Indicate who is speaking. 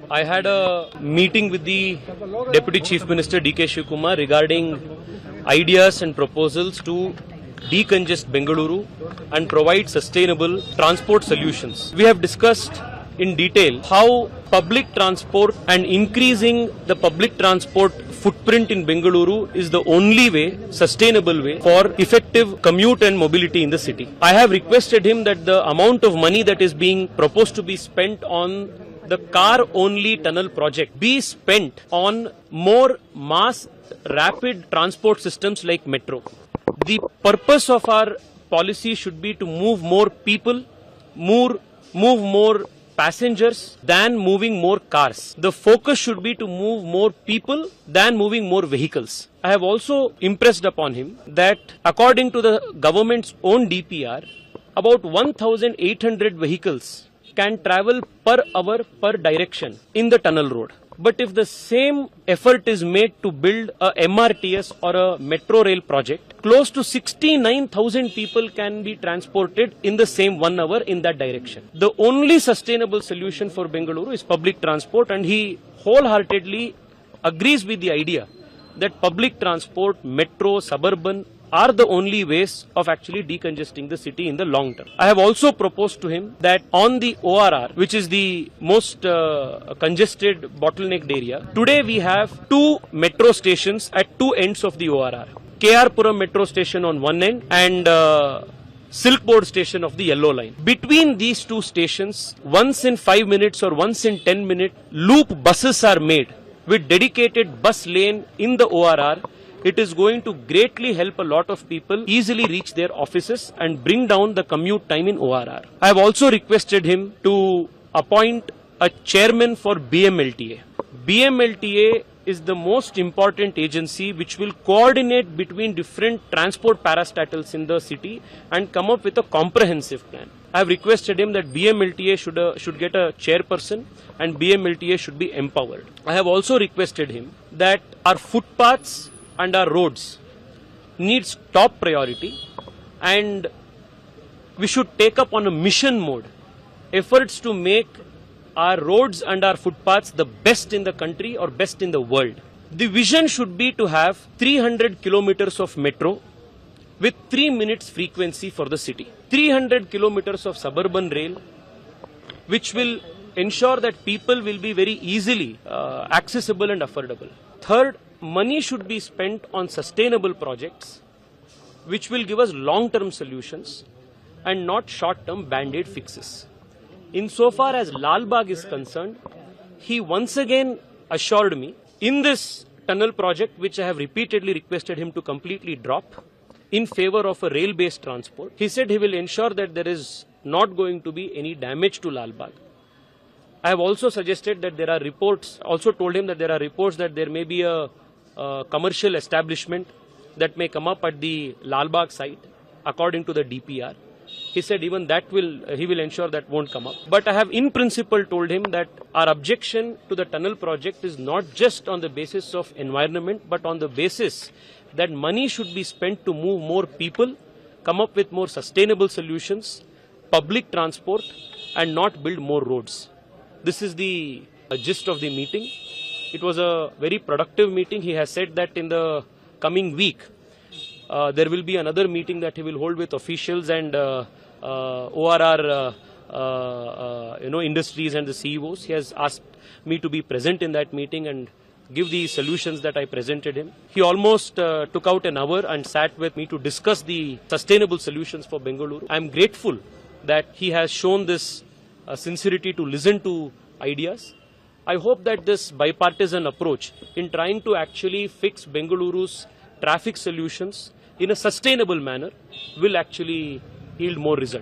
Speaker 1: I had a meeting with the Deputy Chief Minister D.K. Shivakumar regarding ideas and proposals to decongest Bengaluru and provide sustainable transport solutions. We have discussed in detail how public transport and increasing the public transport footprint in Bengaluru is the only way, sustainable way for effective commute and mobility in the city. I have requested him that the amount of money that is being proposed to be spent on the car-only tunnel project be spent on more mass rapid transport systems like metro. The purpose of our policy should be to move more people, move more passengers than moving more cars. The focus should be to move more people than moving more vehicles. I have also impressed upon him that according to the government's own DPR, about 1,800 vehicles can travel per hour per direction in the tunnel road. But if the same effort is made to build a MRTS or a metro rail project, close to 69,000 people can be transported in the same 1 hour in that direction. The only sustainable solution for Bengaluru is public transport, and he wholeheartedly agrees with the idea that public transport, metro, suburban are the only ways of actually decongesting the city in the long term. I have also proposed to him that on the ORR, which is the most congested bottlenecked area, today we have 2 metro stations at 2 ends of the ORR. KR Puram metro station on one end and Silk Board station of the yellow line. Between these 2 stations, once in 5 minutes or once in 10 minutes, loop buses are made with dedicated bus lane in the ORR. It is going to greatly help a lot of people easily reach their offices and bring down the commute time in ORR. I have also requested him to appoint a chairman for BMLTA. BMLTA is the most important agency which will coordinate between different transport parastatals in the city and come up with a comprehensive plan. I have requested him that BMLTA should get a chairperson and BMLTA should be empowered. I have also requested him that our footpaths and our roads needs top priority, and we should take up on a mission mode efforts to make our roads and our footpaths the best in the country or best in the world. The vision should be to have 300 kilometers of metro with 3 minutes frequency for the city. 300 kilometers of suburban rail, which will ensure that people will be very easily accessible and affordable. Third, money should be spent on sustainable projects which will give us long-term solutions and not short-term band-aid fixes. Insofar as Lal Bagh is concerned, he once again assured me in this tunnel project, which I have repeatedly requested him to completely drop in favor of a rail-based transport, he said he will ensure that there is not going to be any damage to Lal Bagh. I have also suggested that there are reports, also told him that there are reports that there may be a commercial establishment that may come up at the Lal Bagh site according to the DPR. He said even that he will ensure that won't come up. But I have in principle told him that our objection to the tunnel project is not just on the basis of environment, but on the basis that money should be spent to move more people, come up with more sustainable solutions, public transport, and not build more roads. This is the gist of the meeting. It was a very productive meeting. He has said that in the coming week, there will be another meeting that he will hold with officials and ORR industries and the CEOs. He has asked me to be present in that meeting and give the solutions that I presented him. He almost took out an hour and sat with me to discuss the sustainable solutions for Bengaluru. I am grateful that he has shown this sincerity to listen to ideas. I hope that this bipartisan approach in trying to actually fix Bengaluru's traffic solutions in a sustainable manner will actually yield more results.